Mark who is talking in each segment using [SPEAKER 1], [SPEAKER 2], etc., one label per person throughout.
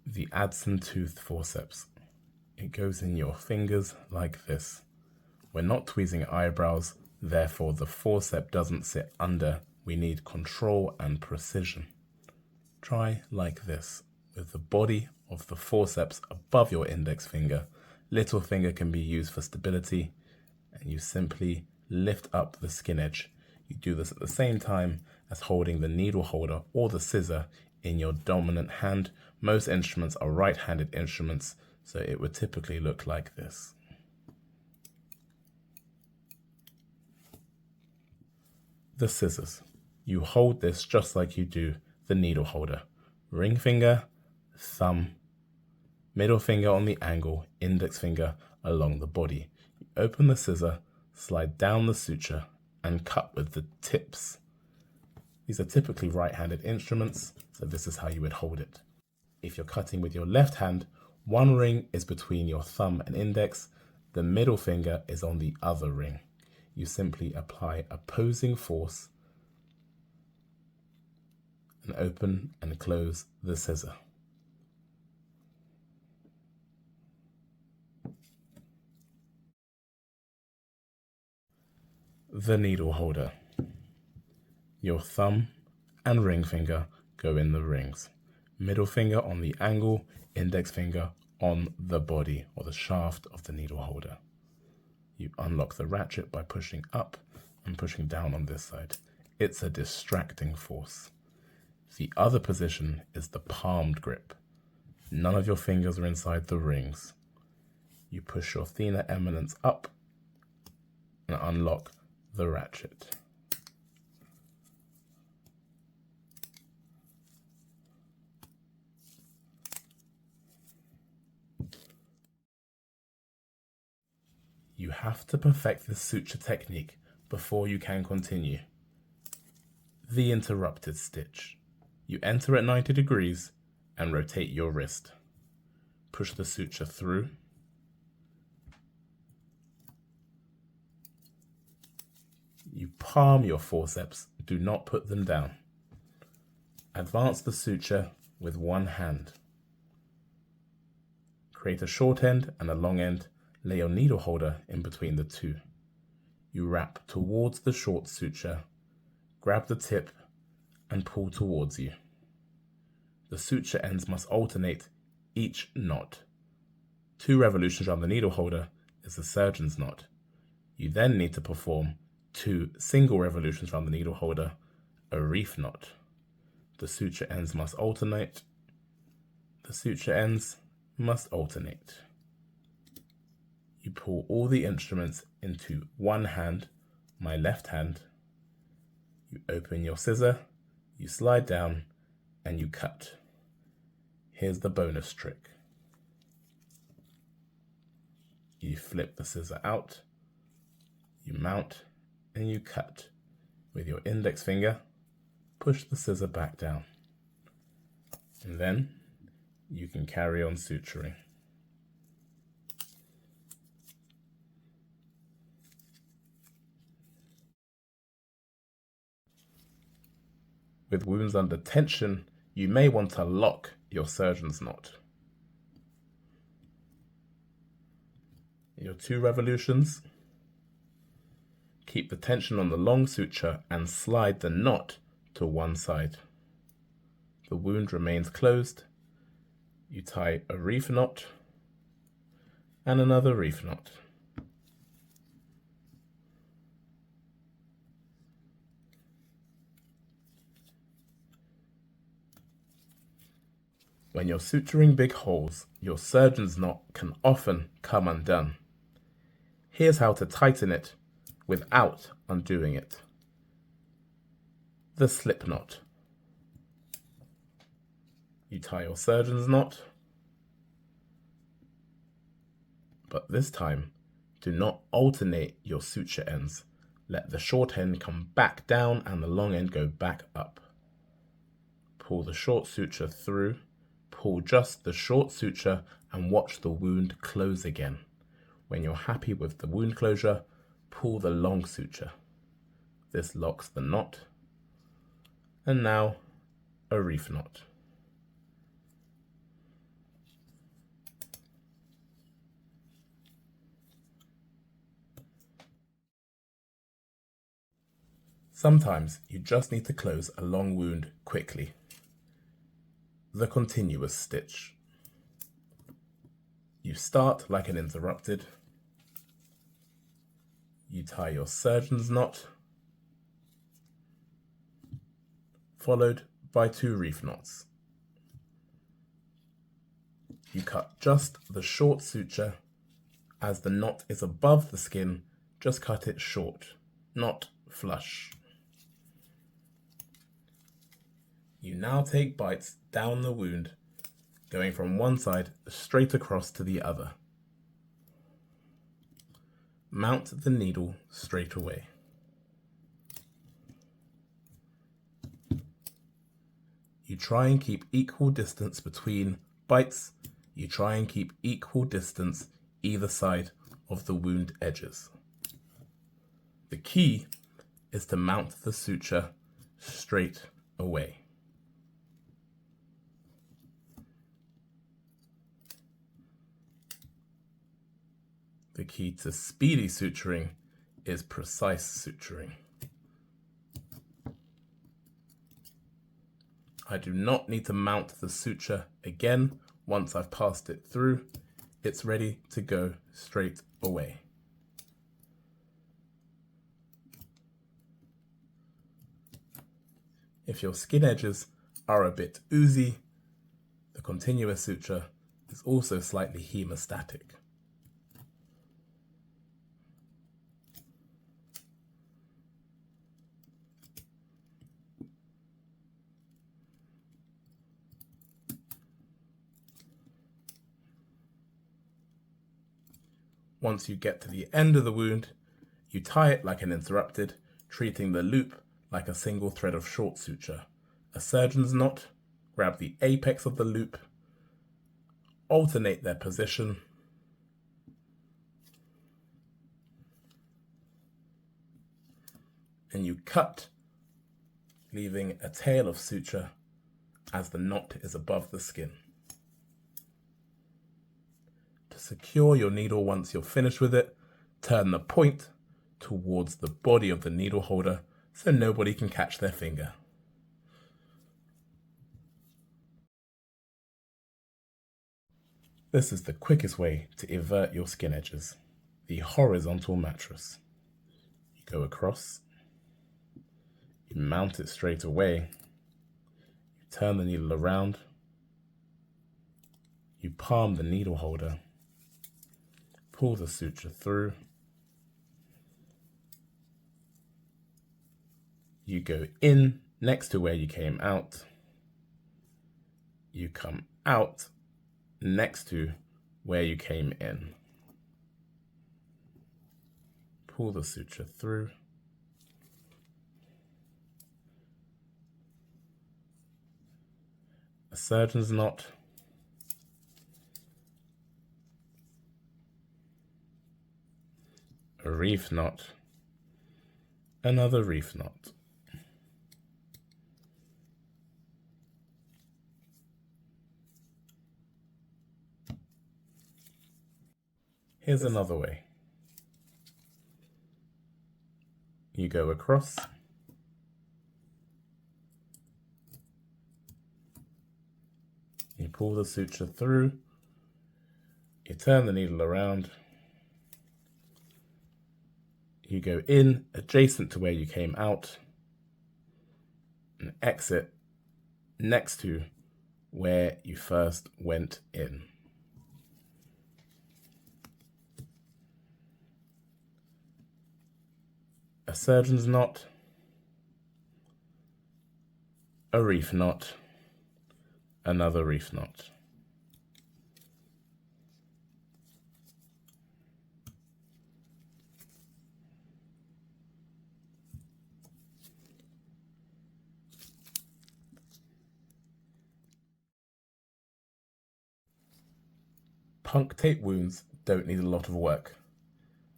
[SPEAKER 1] The Adson tooth forceps. It goes in your fingers like this. We're not tweezing eyebrows, therefore the forceps doesn't sit under. We need control and precision. Try like this, with the body of the forceps above your index finger. Little finger can be used for stability, and you simply lift up the skin edge. You do this at the same time as holding the needle holder or the scissor in your dominant hand. Most instruments are right-handed instruments, so it would typically look like this. The scissors. You hold this just like you do the needle holder. Ring finger, thumb, middle finger on the angle, index finger along the body. You open the scissor, slide down the suture, and cut with the tips. These are typically right-handed instruments, so this is how you would hold it. If you're cutting with your left hand, one ring is between your thumb and index, the middle finger is on the other ring. You simply apply opposing force and open and close the scissor. The needle holder. Your thumb and ring finger go in the rings. Middle finger on the angle, index finger on the body or the shaft of the needle holder. You unlock the ratchet by pushing up and pushing down on this side. It's a distracting force. The other position is the palmed grip. None of your fingers are inside the rings. You push your thenar eminence up and unlock the ratchet. You have to perfect this suture technique before you can continue. The interrupted stitch. You enter at 90 degrees and rotate your wrist. Push the suture through. You palm your forceps, do not put them down. Advance the suture with one hand. Create a short end and a long end. Lay your needle holder in between the two. You wrap towards the short suture, grab the tip and pull towards you. The suture ends must alternate each knot. 2 revolutions around the needle holder is the surgeon's knot. You then need to perform 2 single revolutions around the needle holder, a reef knot. The suture ends must alternate. The suture ends must alternate. You pull all the instruments into one hand, my left hand. You open your scissor, you slide down, and you cut. Here's the bonus trick. You flip the scissor out, you mount, and you cut. With your index finger, push the scissor back down. And then you can carry on suturing. With wounds under tension, you may want to lock your surgeon's knot. Your 2 revolutions. Keep the tension on the long suture and slide the knot to one side. The wound remains closed. You tie a reef knot and another reef knot. When you're suturing big holes, your surgeon's knot can often come undone. Here's how to tighten it without undoing it. The slip knot. You tie your surgeon's knot, but this time, do not alternate your suture ends. Let the short end come back down and the long end go back up. Pull the short suture through. Pull just the short suture and watch the wound close again. When you're happy with the wound closure, pull the long suture. This locks the knot. And now a reef knot. Sometimes you just need to close a long wound quickly. The continuous stitch. You start like an interrupted. You tie your surgeon's knot, followed by 2 reef knots. You cut just the short suture. As the knot is above the skin, just cut it short, not flush. You now take bites down the wound, going from one side straight across to the other. Mount the needle straight away. You try and keep equal distance between bites. You try and keep equal distance either side of the wound edges. The key is to mount the suture straight away. The key to speedy suturing is precise suturing. I do not need to mount the suture again. Once I've passed it through, it's ready to go straight away. If your skin edges are a bit oozy, the continuous suture is also slightly hemostatic. Once you get to the end of the wound, you tie it like an interrupted, treating the loop like a single thread of short suture. A surgeon's knot, grab the apex of the loop, alternate their position, and you cut, leaving a tail of suture as the knot is above the skin. To secure your needle once you're finished with it, turn the point towards the body of the needle holder so nobody can catch their finger. This is the quickest way to invert your skin edges, the horizontal mattress. You go across, you mount it straight away, you turn the needle around, you palm the needle holder, pull the suture through, you go in next to where you came out, you come out next to where you came in. Pull the suture through. A surgeon's knot. A reef knot. Another reef knot. Here's another way. You go across, you pull the suture through, you turn the needle around, you go in adjacent to where you came out, and exit next to where you first went in. A surgeon's knot, a reef knot, another reef knot. Punctate wounds don't need a lot of work.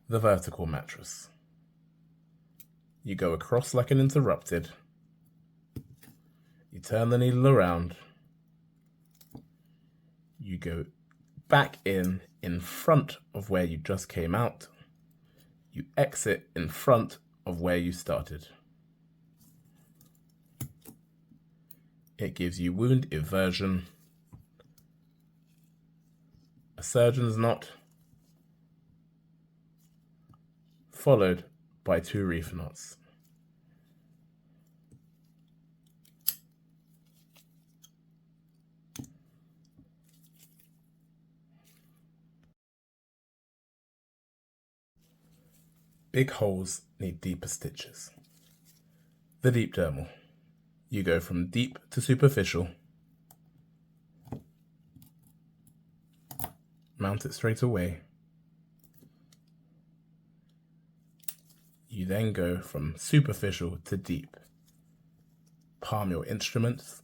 [SPEAKER 1] The vertical mattress. You go across like an interrupted. You turn the needle around. You go back in front of where you just came out. You exit in front of where you started. It gives you wound eversion, a surgeon's knot, followed by 2 reef knots. Big holes need deeper stitches. The deep dermal. You go from deep to superficial. Mount it straight away. You then go from superficial to deep. Palm your instruments.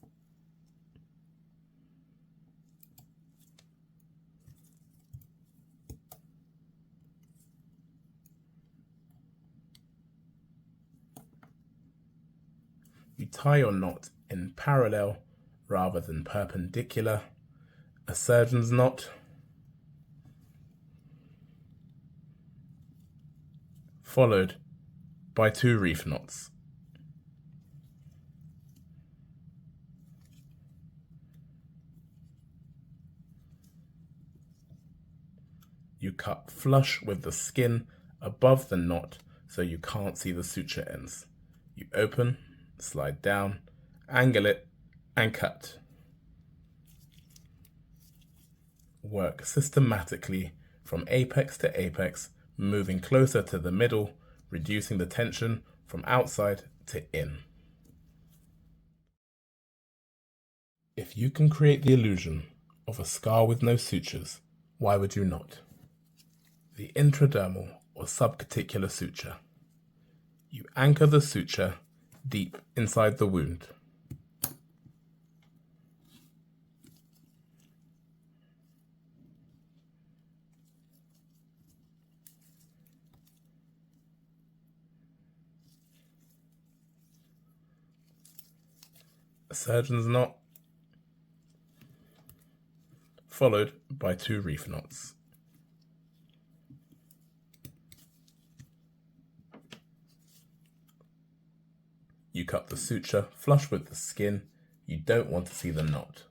[SPEAKER 1] You tie your knot in parallel rather than perpendicular, a surgeon's knot, followed by 2 reef knots. You cut flush with the skin above the knot so you can't see the suture ends. You open, slide down, angle it, and cut. Work systematically from apex to apex, moving closer to the middle, reducing the tension from outside to in. If you can create the illusion of a scar with no sutures, why would you not? The intradermal or subcuticular suture. You anchor the suture deep inside the wound. A surgeon's knot, followed by 2 reef knots. You cut the suture flush with the skin. You don't want to see the knot.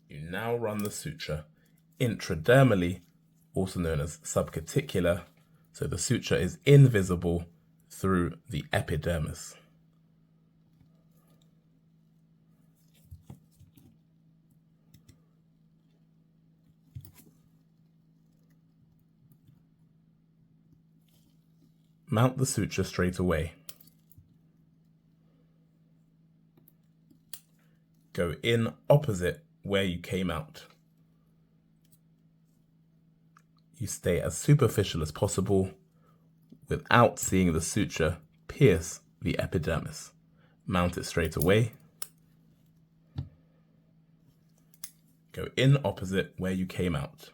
[SPEAKER 1] You now run the suture intradermally, also known as subcuticular, so the suture is invisible through the epidermis. Mount the suture straight away. Go in opposite where you came out. You stay as superficial as possible without seeing the suture pierce the epidermis. Mount it straight away. Go in opposite where you came out.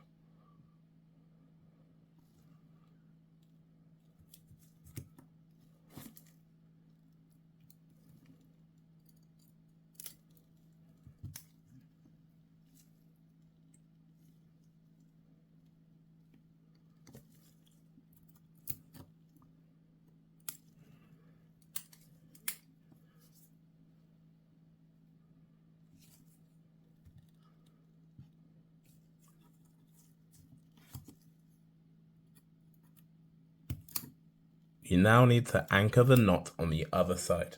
[SPEAKER 1] You now need to anchor the knot on the other side.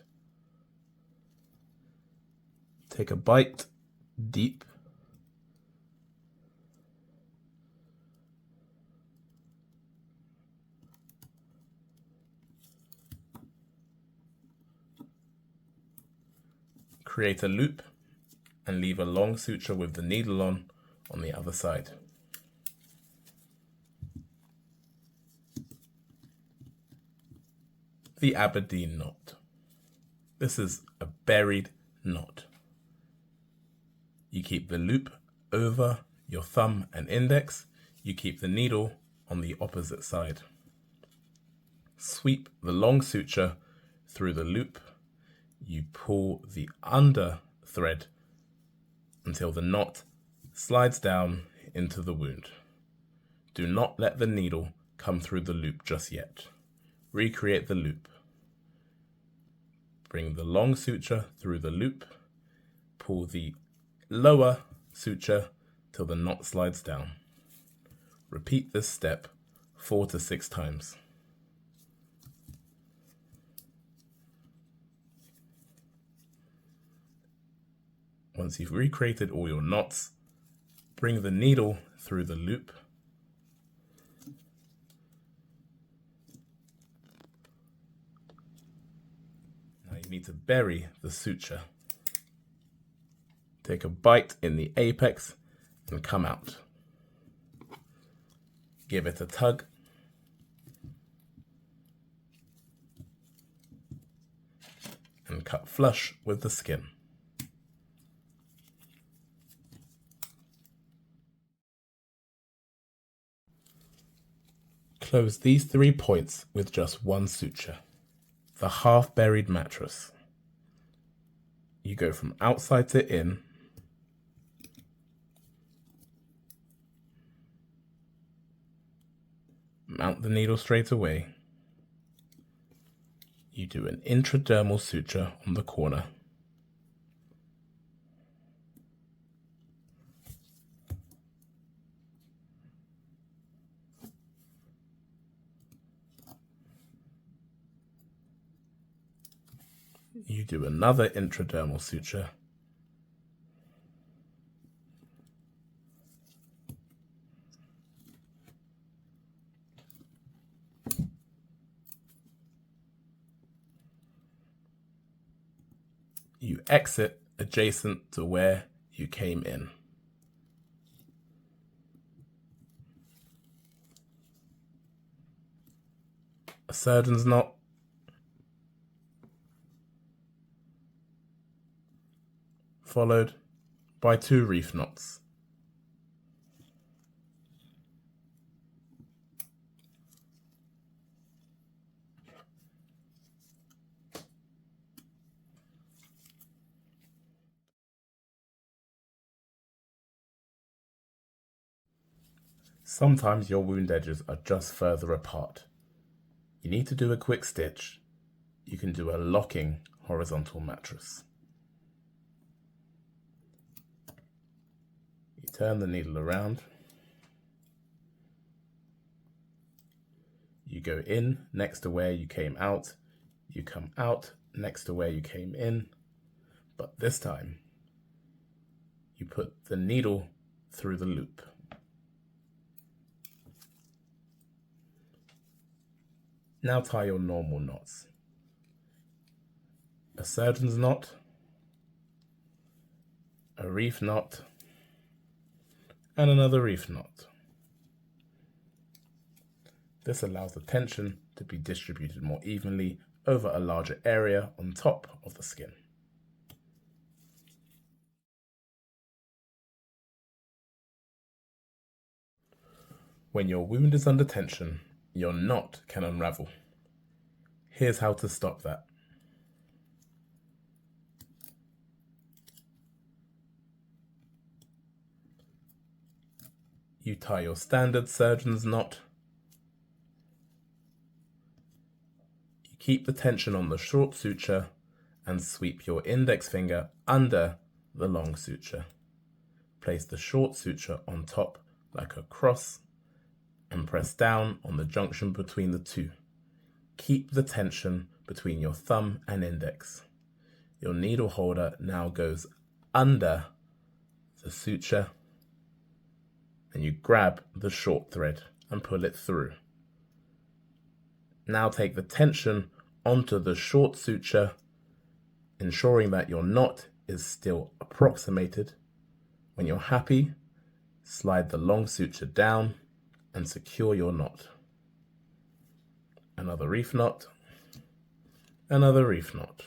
[SPEAKER 1] Take a bite deep. Create a loop and leave a long suture with the needle on the other side. The Aberdeen knot. This is a buried knot. You keep the loop over your thumb and index. You keep the needle on the opposite side. Sweep the long suture through the loop. You pull the under thread until the knot slides down into the wound. Do not let the needle come through the loop just yet. Recreate the loop. Bring the long suture through the loop, pull the lower suture till the knot slides down. Repeat this step 4 to 6 times. Once you've recreated all your knots, bring the needle through the loop. Now you need to bury the suture. Take a bite in the apex and come out. Give it a tug. And cut flush with the skin. Close these 3 points with just one suture. The half-buried mattress. You go from outside to in. Mount the needle straight away. You do an intradermal suture on the corner. You do another intradermal suture. You exit adjacent to where you came in. A surgeon's knot. Followed by 2 reef knots. Sometimes your wound edges are just further apart. You need to do a quick stitch. You can do a locking horizontal mattress. You turn the needle around. You go in next to where you came out. You come out next to where you came in. But this time, you put the needle through the loop. Now tie your normal knots. A surgeon's knot, a reef knot, and another reef knot. This allows the tension to be distributed more evenly over a larger area on top of the skin. When your wound is under tension, your knot can unravel. Here's how to stop that. You tie your standard surgeon's knot. You keep the tension on the short suture and sweep your index finger under the long suture. Place the short suture on top like a cross and press down on the junction between the two. Keep the tension between your thumb and index. Your needle holder now goes under the suture and you grab the short thread and pull it through. Now take the tension onto the short suture, ensuring that your knot is still approximated. When you're happy, slide the long suture down and secure your knot. Another reef knot, another reef knot.